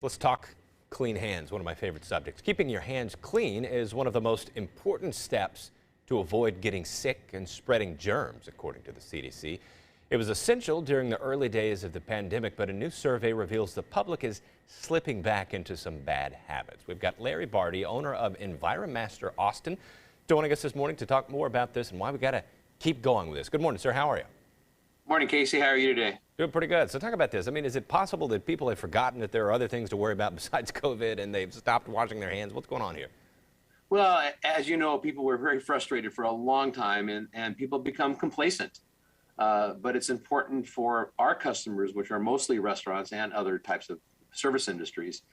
Let's talk clean hands, one of my favorite subjects. Keeping your hands clean is one of the most important steps to avoid getting sick and spreading germs, according to the CDC. It was essential during the early days of the pandemic, but a new survey reveals the public is slipping back into some bad habits. We've got Larry Barde, owner of Enviro-Master Austin, joining us this morning to talk more about this and why we got to keep going with this. Good morning, sir. How are you? Morning, Casey. How are you today? Doing pretty good. So talk about this. I mean, is it possible that people have forgotten that there are other things to worry about besides COVID and they've stopped washing their hands? What's going on here? Well, as you know, people were very frustrated for a long time and people become complacent. But it's important for our customers, which are mostly restaurants and other types of service industries,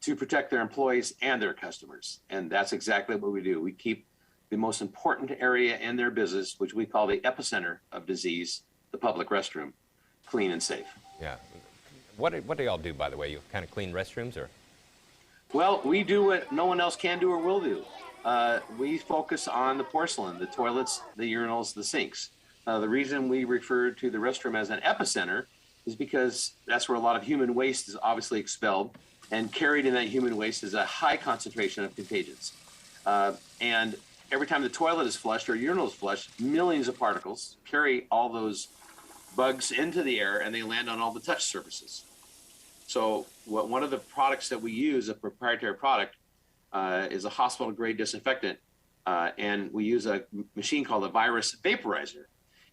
to protect their employees and their customers. And that's exactly what we do. We keep the most important area in their business, which we call the epicenter of disease, the public restroom, clean and safe. Yeah. What do y'all do, by the way? You kind of clean restrooms, or? Well, we do what no one else can do or will do. We focus on the porcelain, the toilets, the urinals, the sinks. The reason we refer to the restroom as an epicenter is because that's where a lot of human waste is obviously expelled, and carried in that human waste is a high concentration of contagions. And every time the toilet is flushed or urinal is flushed, millions of particles carry all those bugs into the air and they land on all the touch surfaces. So one of the products that we use, a proprietary product, is a hospital grade disinfectant. And we use a machine called a virus vaporizer.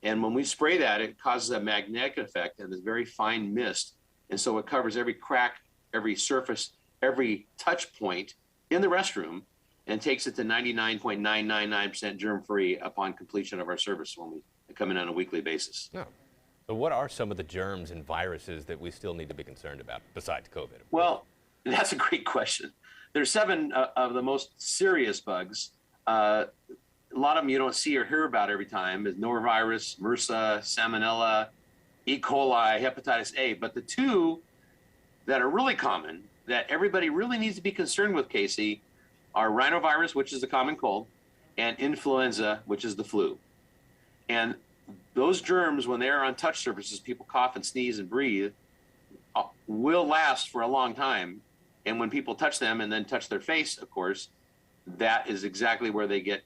And when we spray that, it causes a magnetic effect and this very fine mist. And so it covers every crack, every surface, every touch point in the restroom, and takes it to 99.999% germ-free upon completion of our service when we come in on a weekly basis. No. So what are some of the germs and viruses that we still need to be concerned about besides COVID? Well, that's a great question. There's 7 of the most serious bugs. A lot of them you don't see or hear about every time is norovirus, MRSA, Salmonella, E. coli, hepatitis A. But the 2 that are really common that everybody really needs to be concerned with, Casey, are rhinovirus, which is the common cold, and influenza, which is the flu. And those germs, when they're on touch surfaces, people cough and sneeze and breathe, will last for a long time. And when people touch them and then touch their face, of course, that is exactly where they get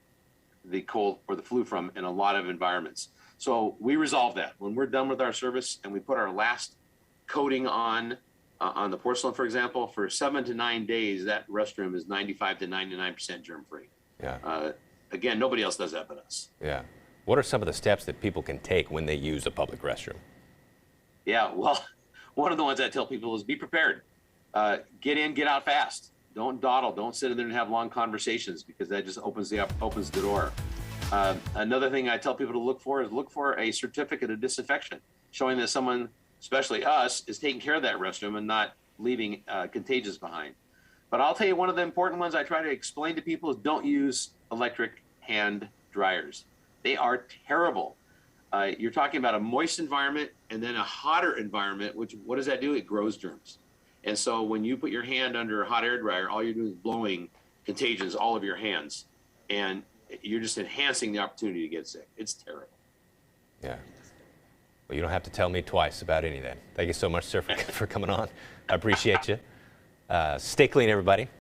the cold or the flu from in a lot of environments. So we resolve that. When we're done with our service and we put our last coating on the porcelain, for example, for 7 to 9 days, that restroom is 95 to 99% germ-free. Yeah. Again, nobody else does that but us. Yeah. What are some of the steps that people can take when they use a public restroom? Yeah, well, one of the ones I tell people is be prepared. Get in, get out fast. Don't dawdle. Don't sit in there and have long conversations, because that just opens the door. Another thing I tell people to look for a certificate of disinfection, showing that someone, especially us, is taking care of that restroom and not leaving contagions behind. But I'll tell you, one of the important ones I try to explain to people is don't use electric hand dryers. They are terrible. You're talking about a moist environment and then a hotter environment, which, what does that do? It grows germs. And so when you put your hand under a hot air dryer, all you're doing is blowing contagions all over your hands, and you're just enhancing the opportunity to get sick. It's terrible. Yeah. Well, you don't have to tell me twice about any of that. Thank you so much, sir, for coming on. I appreciate you. Stay clean, everybody.